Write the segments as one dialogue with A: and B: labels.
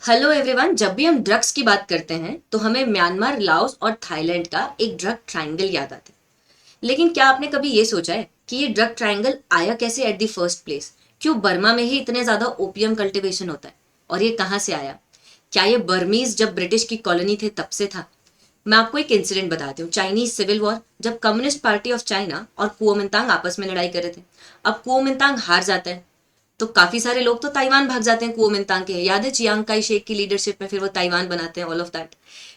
A: Hello everyone. जब भी हम ड्रग्स की बात करते हैं तो हमें म्यांमार, लाओस और थाईलैंड का एक ड्रग ट्रायंगल याद आता है। लेकिन क्या आपने कभी ये सोचा है कि ये ड्रग ट्रायंगल आया कैसे एट द फर्स्ट प्लेस? क्यों बर्मा में ही इतने ज्यादा ओपियम कल्टीवेशन होता है? और ये कहाँ से आया? क्या ये बर्मीज जब ब्रिटिश की कॉलोनी थे तब से था? मैं आपको एक इंसिडेंट बताती हूँ। चाइनीज सिविल वॉर, जब कम्युनिस्ट पार्टी ऑफ चाइना और कुओमिंतांग आपस में लड़ाई कर रहे थे। अब कुओमिंतांग हार जाता है तो काफी सारे लोग तो ताइवान भाग जाते हैं कुओमिंतांग के। याद है चियांग काई शेक की लीडरशिप में फिर वो ताइवान बनाते हैं, ऑल ऑफ दैट।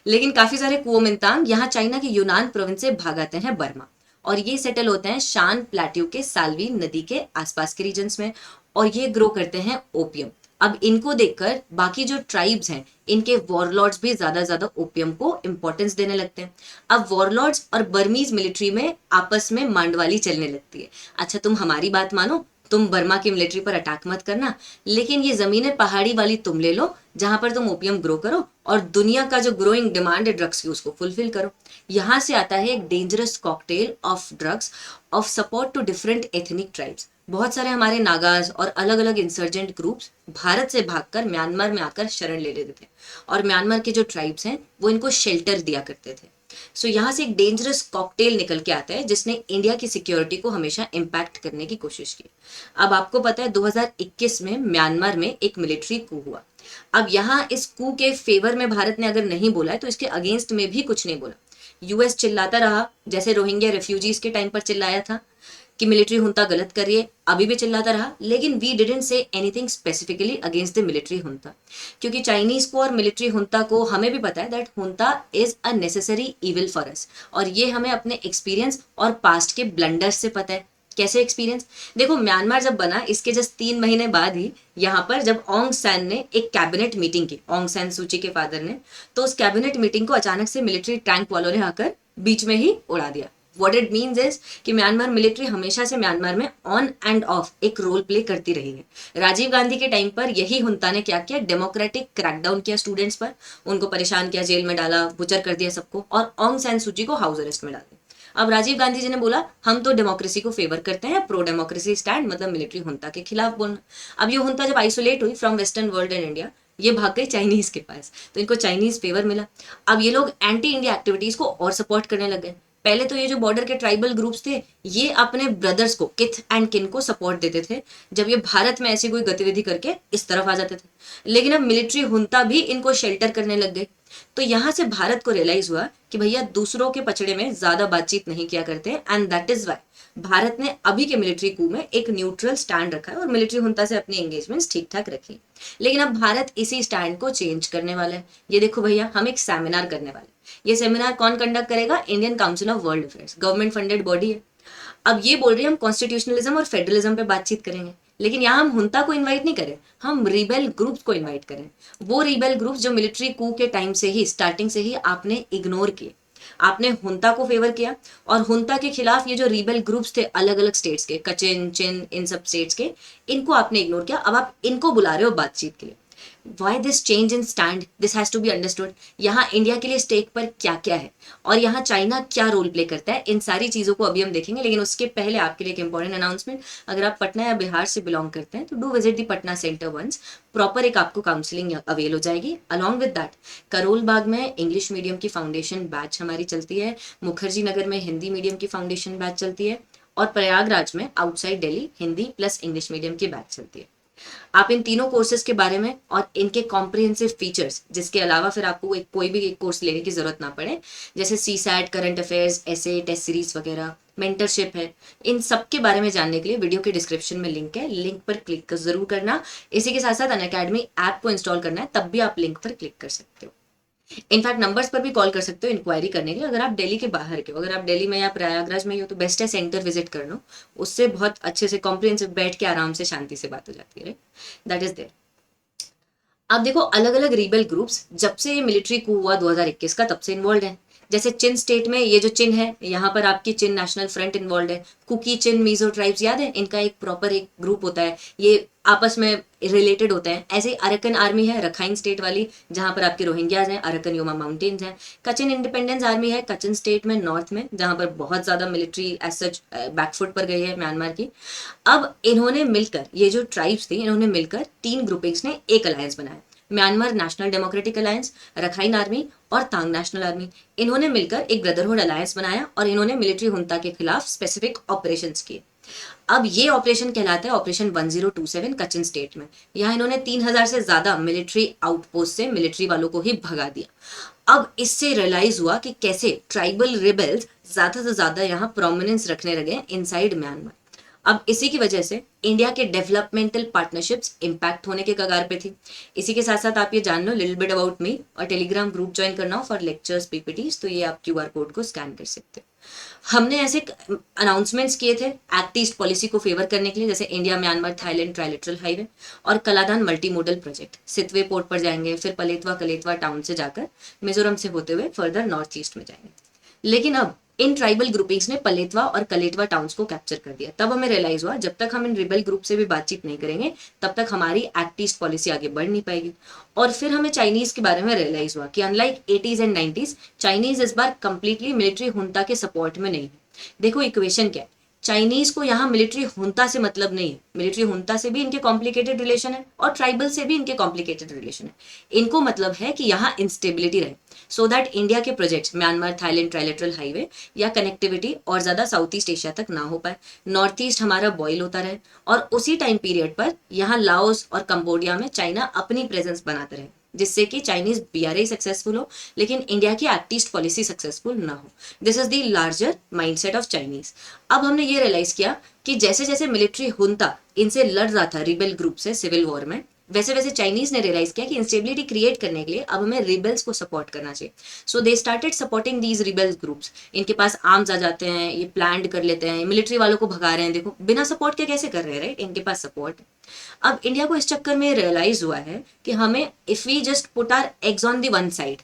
A: लेकिन काफी सारे कुओमिंतांग यहाँ चाइना के यूनान प्रोविंस से भाग आते हैं बर्मा, और ये सेटल होते हैं शान प्लेट्यू के साल्वी नदी के आसपास के रीजन्स में, और ये ग्रो करते हैं ओपियम। अब इनको देखकर बाकी जो ट्राइब्स हैं, इनके वॉरलॉर्ड्स भी ज्यादा ज्यादा ओपियम को इंपॉर्टेंस देने लगते हैं। अब वॉरलॉर्ड्स और बर्मीज मिलिट्री में आपस में मांडवाली चलने लगती है। अच्छा, तुम हमारी बात मानो, तुम बर्मा की मिलिट्री पर अटैक मत करना, लेकिन ये जमीनें पहाड़ी वाली तुम ले लो जहां पर तुम ओपियम ग्रो करो, और दुनिया का जो ग्रोइंग डिमांड है ड्रग्स की उसको फुलफिल करो। यहां से आता है एक dangerous cocktail of drugs of support to different ethnic tribes. बहुत सारे हमारे नागाज और अलग अलग इंसर्जेंट ग्रुप्स भारत से भागकर म्यांमार में आकर शरण ले लेते थे, और म्यांमार के जो ट्राइब्स हैं वो इनको शेल्टर दिया करते थे। सो यहाँ से एक डेंजरस कॉकटेल निकल के आता है जिसने इंडिया की सिक्योरिटी को हमेशा इम्पैक्ट करने की कोशिश की। अब आपको पता है 2021 में म्यांमार में एक मिलिट्री कू हुआ। अब यहाँ इस कू के फेवर में भारत ने अगर नहीं बोला है तो इसके अगेंस्ट में भी कुछ नहीं बोला। यूएस चिल्लाता रहा, जैसे रोहिंग्या रेफ्यूजीज के टाइम पर चिल्लाया था कि मिलिट्री हुंता गलत कर रही है, अभी भी चिल्लाता रहा। लेकिन we didn't say anything specifically against the military junta, क्योंकि चाइनीज को और मिलिट्री हुंता को हमें भी पता है that junta is a necessary evil for us, और ये हमें अपने एक्सपीरियंस और पास्ट के ब्लंडर्स से पता है। कैसे एक्सपीरियंस? देखो, म्यांमार जब बना इसके जस्ट 3 महीने बाद ही यहाँ पर जब ओंग सैन ने एक कैबिनेट मीटिंग की, ओंग सैन सूची के फादर ने, तो उस कैबिनेट मीटिंग को अचानक से मिलिट्री टैंक वालों ने आकर बीच में ही उड़ा दिया। व्हाट इट मीन्स इज कि म्यांमार मिलिट्री हमेशा से म्यांमार में ऑन एंड ऑफ एक रोल प्ले करती रही है। राजीव गांधी के टाइम पर यही हुंता ने क्या किया, डेमोक्रेटिक क्रैकडाउन किया स्टूडेंट्स पर, उनको परेशान किया, जेल में डाला, बुचर कर दिया सबको, और ऑंग सैन सूची को हाउस अरेस्ट में डाल दिया। अब राजीव गांधी जी ने बोला हम तो डेमोक्रेसी को फेवर करते हैं, प्रो डेमोक्रेसी स्टैंड, मतलब मिलिट्री हुंता के खिलाफ बोलना। अब ये हुंता जब आइसोलेट हुई from western world and India, ये भाग गई चाइनीज के पास, तो इनको चाइनीज फेवर मिला। अब ये लोग एंटी इंडिया एक्टिविटीज को और सपोर्ट करने लग गए। पहले तो ये जो बॉर्डर के ट्राइबल ग्रुप्स थे, ये अपने ब्रदर्स को, किथ एंड किन को सपोर्ट देते थे जब ये भारत में ऐसी कोई गतिविधि करके इस तरफ आ जाते थे। लेकिन अब मिलिट्री हुंता भी इनको शेल्टर करने लग गए। तो यहां से भारत को रियलाइज हुआ कि भैया दूसरों के पचड़े में ज्यादा बातचीत नहीं किया करते, and that is why Bharat ने अभी के मिलिट्री कू में एक न्यूट्रल स्टैंड रखा है और मिलिट्री हुंता से अपनी एंगेजमेंट्स ठीक ठाक रखी। लेकिन अब भारत इसी स्टैंड को चेंज करने वाला है। ये देखो भैया, हम एक सेमिनार करने वाले। ये सेमिनार कौन कंडक्ट करेगा? Indian council of world affairs, government funded body है। अब ये बोल रही है हम कॉन्स्टिट्यूशनलिज्म और फेडरलिज्म पे बातचीत करेंगे, लेकिन यहाँ हम हुंता को इनवाइट नहीं करें, हम रिबेल ग्रुप्स को इनवाइट करें। वो रिबेल ग्रुप्स जो मिलिट्री कू के टाइम से ही, स्टार्टिंग से ही आपने इग्नोर किए। आपने हुंता को फेवर किया, और हुंता के खिलाफ ये जो रिबेल ग्रुप्स थे अलग अलग स्टेट्स के, कचिन, चिन, इन सब स्टेट्स के, इनको आपने इग्नोर किया। अब आप इनको बुला रहे हो बातचीत के लिए। Why this change in stand, this has to be understood. यहाँ इंडिया के लिए स्टेक पर क्या क्या है, और यहाँ चाइना क्या रोल प्ले करता है, इन सारी चीजों को अभी हम देखेंगे। लेकिन उसके पहले आपके लिए एक इंपॉर्टेंट अनाउंसमेंट। अगर आप पटना या बिहार से बिलोंग करते हैं तो do visit the Patna centre once. Proper एक आपको काउंसलिंग अवेल हो जाएगी। Along with that, Karol Bagh में इंग्लिश मीडियम की फाउंडेशन बैच हमारी चलती है, मुखर्जी नगर में हिंदी मीडियम की फाउंडेशन बैच चलती है, और प्रयागराज में outside Delhi Hindi plus English medium की बैच चलती है। आप इन तीनों कोर्सेज के बारे में और इनके कॉम्प्रिहेंसिव फीचर्स, जिसके अलावा फिर आपको कोई भी एक कोर्स लेने की जरूरत ना पड़े, जैसे सी सैट, करंट अफेयर्स, ऐसे टेस्ट सीरीज वगैरह, मेंटरशिप है, इन सब के बारे में जानने के लिए वीडियो के डिस्क्रिप्शन में लिंक है, लिंक पर क्लिक जरूर करना। इसी के साथ साथ अनअकैडमी ऐप को इंस्टॉल करना है, तब भी आप लिंक पर क्लिक कर सकते हो। इनफैक्ट नंबर्स पर भी कॉल कर सकते हो इंक्वायरी करने के लिए। अगर आप दिल्ली के बाहर के हो, अगर आप दिल्ली में या प्रयागराज में हो, तो बेस्ट है सेंटर विजिट कर लो। उससे बहुत अच्छे से कॉम्प्रिहेंसिव बैठ के आराम से शांति से बात हो जाती है। That is there. अब देखो, अलग अलग रिबेल ग्रुप्स जब से ये मिलिट्री कू हुआ 2021 का, तब से इन्वॉल्व है। जैसे चिन स्टेट में ये जो चिन है, यहाँ पर आपकी चिन नेशनल फ्रंट इन्वॉल्व है। कुकी, चिन, मीजो ट्राइब्स, याद है? इनका एक प्रॉपर एक ग्रुप होता है, ये आपस में रिलेटेड होते हैं। ऐसे ही अरकन आर्मी है, रखाइन स्टेट वाली, जहां पर आपके रोहिंग्याज हैं, अरकन योमा माउंटेन्स हैं। कचिन इंडिपेंडेंस आर्मी है, कचिन स्टेट में, नॉर्थ में, जहां पर बहुत ज्यादा मिलिट्री एज सच बैकफुट पर गई है म्यांमार की। अब इन्होंने मिलकर, ये जो ट्राइब्स थी, इन्होंने मिलकर 3 ग्रुपिंग्स ने एक अलायंस बनाया। Myanmar national democratic alliance, Rakhine army और तांग नेशनल आर्मी, इन्होंने मिलकर एक ब्रदरहुड अलायंस बनाया और इन्होंने मिलिट्री हुंता के खिलाफ स्पेसिफिक ऑपरेशंस किए। अब ये ऑपरेशन कहलाता है ऑपरेशन 1027 कचिन स्टेट में। यहाँ इन्होंने 3000 से ज्यादा मिलिट्री आउटपोस्ट से मिलिट्री वालों को ही भगा दिया। अब इससे रियलाइज हुआ कि कैसे ट्राइबल रिबेल्स ज्यादा से ज्यादा यहाँ प्रोमिनेंस रखने लगे इनसाइड म्यांमार। अब इसी की वजह से इंडिया के डेवलपमेंटल पार्टनरशिप्स इंपैक्ट होने के कगार पे थी। इसी के साथ साथ आप ये जान लो लिटिल बिट अबाउट मी और टेलीग्राम ग्रुप ज्वाइन करना हो फॉर लेक्चर्स पीपीटीज, तो ये आप क्यूआर कोड को स्कैन कर सकते हो। हमने ऐसे अनाउंसमेंट्स किए थे एक्ट ईस्ट पॉलिसी को फेवर करने के लिए, जैसे India Myanmar Thailand trilateral highway और Kaladan multi modal project. Sittwe port पर जाएंगे, फिर पलेतवा कलेतवा टाउन से जाकर मिजोरम से होते हुए फर्दर नॉर्थ ईस्ट में जाएंगे। लेकिन अब इन ट्राइबल ग्रुपिंग्स ने पलेतवा और कलेटवा टाउन्स को कैप्चर कर दिया। तब हमें रियलाइज हुआ जब तक हम इन रिबेल ग्रुप से भी बातचीत नहीं करेंगे तब तक हमारी एक्ट ईस्ट पॉलिसी आगे बढ़ नहीं पाएगी। और फिर हमें चाइनीज के बारे में रियलाइज हुआ कि unlike 80s and 90s, Chinese इस बार कंप्लीटली मिलिट्री हुंता के सपोर्ट में नहीं है। देखो इक्वेशन क्या है, चाइनीज को यहाँ मिलिट्री हुंता से मतलब नहीं है, मिलिट्री हुंता से भी इनके कॉम्प्लिकेटेड रिलेशन है और ट्राइबल से भी इनके कॉम्प्लिकेटेड रिलेशन है। इनको मतलब है कि यहाँ इंस्टेबिलिटी रहे, सो दैट इंडिया के projects Myanmar Thailand trilateral highway या कनेक्टिविटी और ज्यादा साउथ ईस्ट एशिया तक ना हो पाए, नॉर्थ ईस्ट हमारा बॉयल होता रहे और उसी टाइम पीरियड पर यहाँ लाओस और कंबोडिया में चाइना अपनी प्रेजेंस बनाते रहे, जिससे कि चाइनीज बीआरआई सक्सेसफुल हो लेकिन इंडिया की एक्ट ईस्ट पॉलिसी सक्सेसफुल ना हो। This is the larger mindset of Chinese. अब हमने ये रियलाइज किया कि जैसे जैसे मिलिट्री हुंता इनसे लड़ रहा था रिबेल ग्रुप से सिविल वॉर में, वैसे वैसे चाइनीज ने रियलाइज किया कि इंस्टेबिलिटी क्रिएट करने के लिए अब हमें रिबेल्स को सपोर्ट करना चाहिए। So they started supporting these rebels groups. इनके पास आर्म्स आ जाते हैं, ये प्लान कर लेते हैं, मिलिट्री वालों को भगा रहे हैं, देखो बिना सपोर्ट के कैसे कर रहे हैं, राइट, इनके पास सपोर्ट है। अब इंडिया को इस चक्कर में रियलाइज हुआ है कि हमें if we just put our eggs on the one side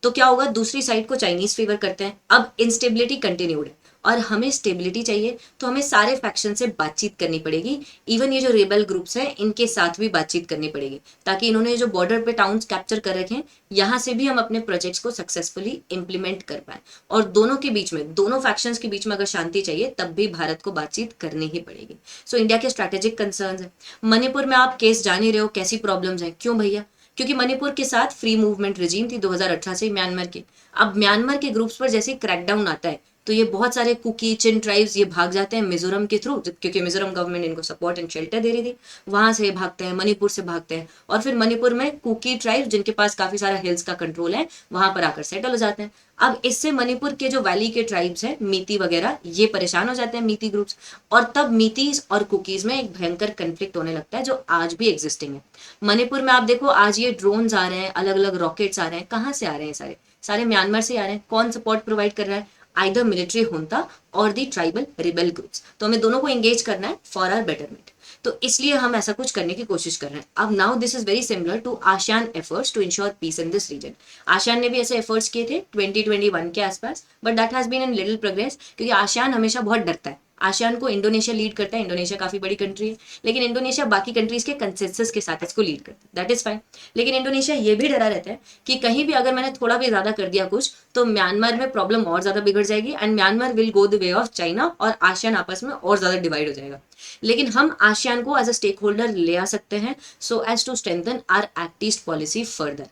A: तो क्या होगा, दूसरी साइड को चाइनीज फेवर करते हैं। अब इंस्टेबिलिटी कंटिन्यूड है और हमें स्टेबिलिटी चाहिए तो हमें सारे फैक्शन से बातचीत करनी पड़ेगी। इवन ये जो रेबल ग्रुप्स हैं इनके साथ भी बातचीत करनी पड़ेगी ताकि इन्होंने जो बॉर्डर पे टाउन्स कैप्चर कर रखे हैं यहाँ से भी हम अपने प्रोजेक्ट्स को सक्सेसफुली इंप्लीमेंट कर पाए। और दोनों के बीच में, दोनों फैक्शंस के बीच में अगर शांति चाहिए तब भी भारत को बातचीत करनी ही पड़ेगी। सो इंडिया के स्ट्रैटेजिक कंसर्न्स है। मणिपुर में आप केस जान ही रहे हो कैसी प्रॉब्लम्स हैं, क्यों भैया, क्योंकि मणिपुर के साथ फ्री मूवमेंट रिजीम थी 2018 से म्यांमार की। अब म्यांमार के ग्रुप्स पर जैसे क्रैकडाउन आता है तो ये बहुत सारे कुकी चिन ट्राइब्स ये भाग जाते हैं मिजोरम के थ्रू, क्योंकि मिजोरम गवर्नमेंट इनको सपोर्ट एंड शेल्टर दे रही थी, वहां से भागते हैं, मणिपुर से भागते हैं और फिर मणिपुर में कुकी ट्राइब्स जिनके पास काफी सारा हिल्स का कंट्रोल है वहां पर आकर सेटल हो जाते हैं। अब इससे मणिपुर के जो वैली के ट्राइब्स हैं मीती वगैरह ये परेशान हो जाते हैं, मीती ग्रुप्स, और तब मीतीज और कुकीज में एक भयंकर कंफ्लिक्ट होने लगता है जो आज भी एग्जिस्टिंग है। मणिपुर में आप देखो आज ये ड्रोन्स आ रहे हैं, अलग अलग रॉकेट्स आ रहे हैं, कहाँ से आ रहे हैं, सारे सारे म्यांमार से आ रहे हैं। कौन सपोर्ट प्रोवाइड कर रहा है, आइदर मिलिट्री हुंता और दी ट्राइबल रिबेल ग्रुप्स। तो हमें दोनों को एंगेज करना है फॉर आवर बेटरमेंट, तो इसलिए हम ऐसा कुछ करने की कोशिश कर रहे हैं। अब now this is very similar to ASEAN efforts to ensure peace in this region. ASEAN ने भी ऐसे एफर्ट्स किए थे 2021 के आसपास, but that has been in little progress, क्योंकि आसियान हमेशा बहुत डरता है। आसियान को इंडोनेशिया लीड करता है, इंडोनेशिया काफी बड़ी कंट्री है, लेकिन इंडोनेशिया बाकी कंट्रीज के कंसेंसस के साथ इसको लीड करता है, दैट इज फाइन। लेकिन इंडोनेशिया ये भी डरा रहता है कि कहीं भी अगर मैंने थोड़ा भी ज्यादा कर दिया कुछ तो म्यांमार में प्रॉब्लम और ज्यादा बिगड़ जाएगी and Myanmar will go the way of China और आसियान आपस में और ज्यादा डिवाइड हो जाएगा। लेकिन हम आसियान को एज अ स्टेक होल्डर ले आ सकते हैं so as to strengthen our Act East policy further,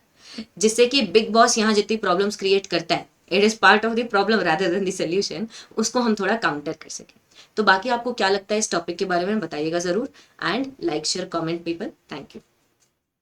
A: जिससे कि बिग बॉस यहाँ जितनी प्रॉब्लम्स क्रिएट करता है, it is part of the problem rather than the solution, उसको हम थोड़ा काउंटर कर सकें। तो बाकी आपको क्या लगता है इस टॉपिक के बारे में बताइएगा जरूर, and like share comment people, thank you.